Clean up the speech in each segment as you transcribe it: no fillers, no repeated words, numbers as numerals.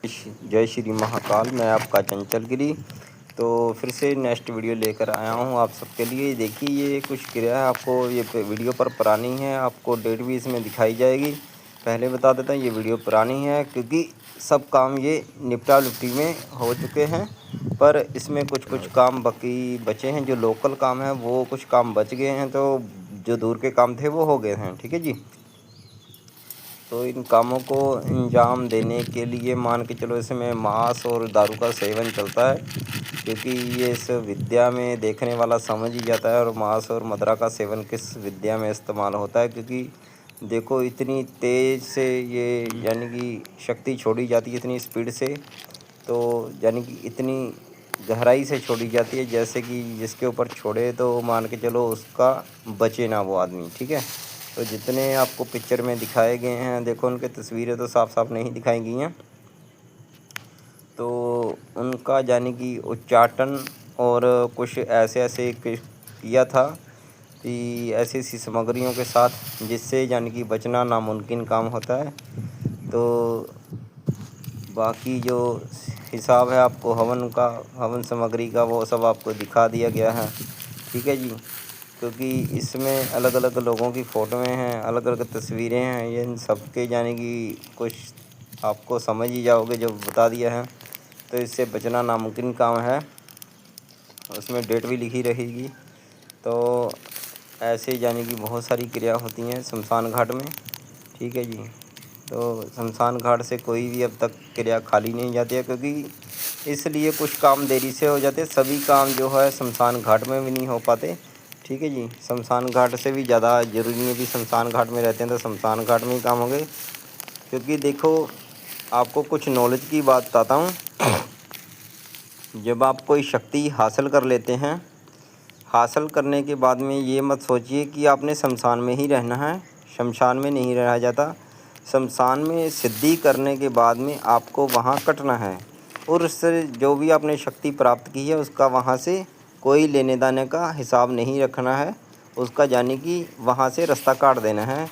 जय श्री महाकाल। मैं आपका चंचल गिरी तो फिर से नेक्स्ट वीडियो लेकर आया हूँ आप सबके लिए। देखिए ये कुछ क्रिया है, आपको ये वीडियो पर पुरानी है, आपको डेट भी इसमें दिखाई जाएगी। पहले बता देता हूँ ये वीडियो पुरानी है क्योंकि सब काम ये निपटा लिपटी में हो चुके हैं, पर इसमें कुछ कुछ काम बाकी बचे हैं। जो लोकल काम है वो कुछ काम बच गए हैं, तो जो दूर के काम थे वो हो गए हैं। ठीक है जी। तो इन कामों को अंजाम देने के लिए मान के चलो इसमें मांस और दारू का सेवन चलता है, क्योंकि ये इस विद्या में देखने वाला समझ ही जाता है और मांस और मदिरा का सेवन किस विद्या में इस्तेमाल होता है। क्योंकि देखो इतनी तेज़ से ये यानी कि शक्ति छोड़ी जाती है, इतनी स्पीड से, तो यानी कि इतनी गहराई से छोड़ी जाती है जैसे कि जिसके ऊपर छोड़े तो मान के चलो उसका बचे ना वो आदमी। ठीक है। तो जितने आपको पिक्चर में दिखाए गए हैं, देखो उनके तस्वीरें तो साफ साफ नहीं दिखाई गई हैं, तो उनका यानी कि उच्चाटन और कुछ ऐसे ऐसे किया था कि ऐसी ऐसी सामग्रियों के साथ जिससे यानी कि बचना नामुमकिन काम होता है। तो बाकी जो हिसाब है आपको हवन सामग्री का वो सब आपको दिखा दिया गया है। ठीक है जी। क्योंकि इसमें अलग अलग लोगों की फ़ोटोएँ हैं, अलग अलग तस्वीरें हैं, ये इन सब के यानी कि कुछ आपको समझ ही जाओगे जब बता दिया है। तो इससे बचना नामुमकिन काम है, उसमें डेट भी लिखी रहेगी। तो ऐसे यानी कि बहुत सारी क्रिया होती हैं शमशान घाट में। ठीक है जी। तो शमशान घाट से कोई भी अब तक क्रिया खाली नहीं जाती है, क्योंकि इसलिए कुछ काम देरी से हो जाते, सभी काम जो है शमशान घाट में भी नहीं हो पाते। ठीक है जी। शमशान घाट से भी ज़्यादा ज़रूरी नहीं है कि शमशान घाट में रहते हैं तो शमशान घाट में ही काम होंगे। क्योंकि देखो आपको कुछ नॉलेज की बात बताता हूँ। जब आप कोई शक्ति हासिल कर लेते हैं, हासिल करने के बाद में ये मत सोचिए कि आपने शमशान में ही रहना है, शमशान में नहीं रहा जाता। शमशान में सिद्धि करने के बाद में आपको वहाँ कटना है, और उससे जो भी आपने शक्ति प्राप्त की है उसका वहाँ से कोई लेने देने का हिसाब नहीं रखना है, उसका यानी कि वहाँ से रास्ता काट देना है।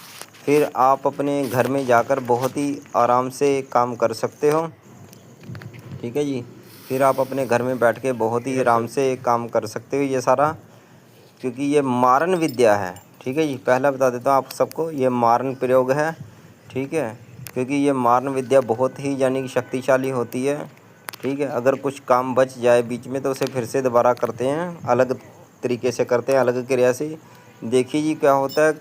फिर आप अपने घर में जाकर बहुत ही आराम से काम कर सकते हो। ठीक है जी। फिर आप अपने घर में बैठ के बहुत ही आराम से काम कर सकते हो ये सारा, क्योंकि ये मारन विद्या है। ठीक है जी। पहला बता देता हूँ आप सबको, ये मारन प्रयोग है। ठीक है। क्योंकि ये मारन विद्या बहुत ही यानी कि शक्तिशाली होती है। ठीक है। अगर कुछ काम बच जाए बीच में तो उसे फिर से दोबारा करते हैं, अलग तरीके से करते हैं, अलग क्रिया से। देखिए जी क्या होता है,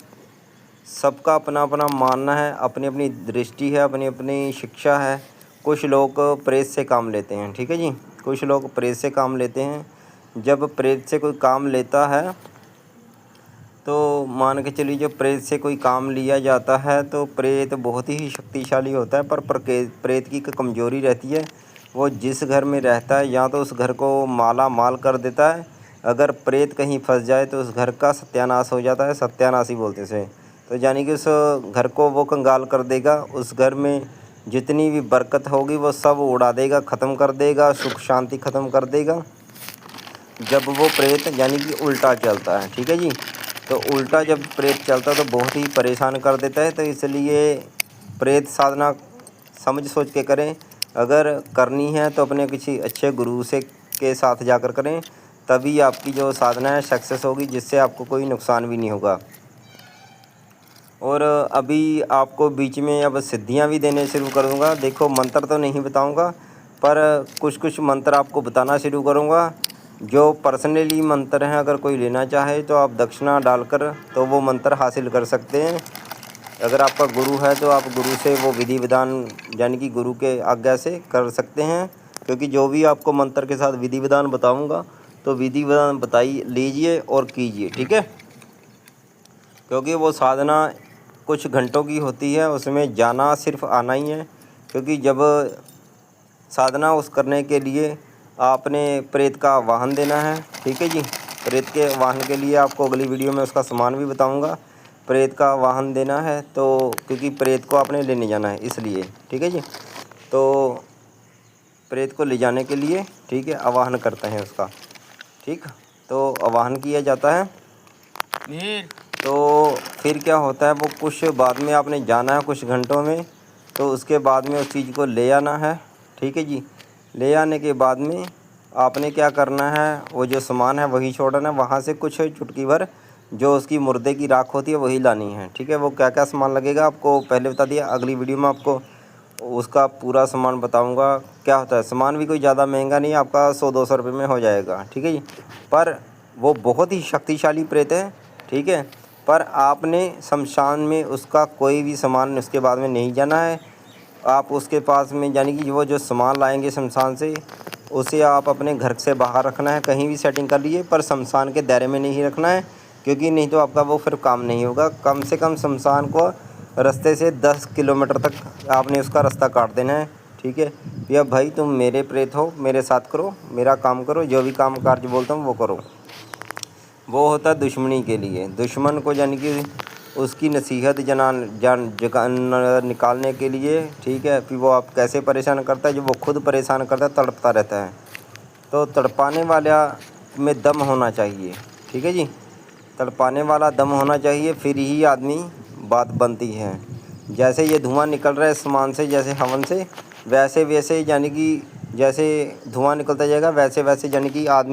सबका अपना अपना मानना है, अपनी अपनी दृष्टि है, अपनी अपनी शिक्षा है। कुछ लोग प्रेत से काम लेते हैं। ठीक है जी। कुछ लोग प्रेत से काम लेते हैं। जब प्रेत से कोई काम लेता है तो मान के चलिए जब प्रेत से कोई काम लिया जाता है तो प्रेत बहुत ही शक्तिशाली होता है, पर प्रेत की कमज़ोरी रहती है, वो जिस घर में रहता है या तो उस घर को माला माल कर देता है। अगर प्रेत कहीं फंस जाए तो उस घर का सत्यानाश हो जाता है, सत्यानाश ही बोलते उसे। तो यानी कि उस घर को वो कंगाल कर देगा, उस घर में जितनी भी बरकत होगी वो सब उड़ा देगा, ख़त्म कर देगा, सुख शांति ख़त्म कर देगा जब वो प्रेत यानी कि उल्टा चलता है। ठीक है जी। तो उल्टा जब प्रेत चलता है तो बहुत ही परेशान कर देता है। तो इसलिए प्रेत साधना समझ सोच के करें। अगर करनी है तो अपने किसी अच्छे गुरु से के साथ जाकर करें, तभी आपकी जो साधना है सक्सेस होगी, जिससे आपको कोई नुकसान भी नहीं होगा। और अभी आपको बीच में अब सिद्धियां भी देने शुरू करूँगा। देखो मंत्र तो नहीं बताऊँगा, पर कुछ कुछ मंत्र आपको बताना शुरू करूँगा जो पर्सनली मंत्र हैं। अगर कोई लेना चाहे तो आप दक्षिणा डालकर तो वो मंत्र हासिल कर सकते हैं। अगर आपका गुरु है तो आप गुरु से वो विधि विधान यानी कि गुरु के आज्ञा से कर सकते हैं। क्योंकि जो भी आपको मंत्र के साथ विधि विधान बताऊँगा तो विधि विधान बताइए लीजिए और कीजिए। ठीक है। क्योंकि वो साधना कुछ घंटों की होती है, उसमें जाना सिर्फ आना ही है। क्योंकि जब साधना उस करने के लिए आपने प्रेत का वाहन देना है। ठीक है जी। प्रेत के वाहन के लिए आपको अगली वीडियो में उसका सामान भी बताऊंगा। प्रेत का वाहन देना है तो क्योंकि प्रेत को आपने लेने जाना है इसलिए। ठीक है जी। तो प्रेत को ले जाने के लिए ठीक है आवाहन करते हैं उसका। ठीक। तो आवाहन किया जाता है। तो फिर क्या होता है, वो कुछ बाद में आपने जाना है कुछ घंटों में, तो उसके बाद में उस चीज़ को ले आना है। ठीक है जी। ले आने के बाद में आपने क्या करना है, वो जो सामान है वही छोड़ना है। वहाँ से कुछ चुटकी भर जो उसकी मुर्दे की राख होती है वही लानी है, ठीक है। वो क्या क्या सामान लगेगा आपको पहले बता दिया, अगली वीडियो में आपको उसका पूरा सामान बताऊंगा क्या होता है। सामान भी कोई ज़्यादा महंगा नहीं है, आपका 100-200 रुपये में हो जाएगा, ठीक है जी। पर वो बहुत ही शक्तिशाली प्रेत है, ठीक है। पर आपने शमशान में उसका कोई भी सामान उसके बाद में नहीं जाना है। आप उसके पास में यानी कि वो जो सामान लाएंगे शमशान से, उसे आप अपने घर से बाहर रखना है, कहीं भी सेटिंग कर लीजिए, पर शमशान के दायरे में नहीं रखना है, क्योंकि नहीं तो आपका वो फिर काम नहीं होगा। कम से कम शमशान को रास्ते से 10 किलोमीटर तक आपने उसका रास्ता काट देना है, ठीक है। या भाई तुम मेरे प्रेत हो, मेरे साथ करो, मेरा काम करो, जो भी काम कार्य बोलता हूँ वो करो। वो होता है दुश्मनी के लिए, दुश्मन को यानी कि उसकी नसीहत निकालने के लिए, ठीक है। फिर वो आप कैसे परेशान करता है, जब वो खुद परेशान करता है, तड़पता रहता है। तो तड़पाने वाला में दम होना चाहिए, ठीक है जी। तड़पाने वाला दम होना चाहिए, फिर ही आदमी बात बनती है। जैसे ये धुआं निकल रहा है आसमान से, जैसे हवन से, वैसे वैसे यानी कि जैसे धुआं निकलता जाएगा वैसे वैसे यानी कि आदमी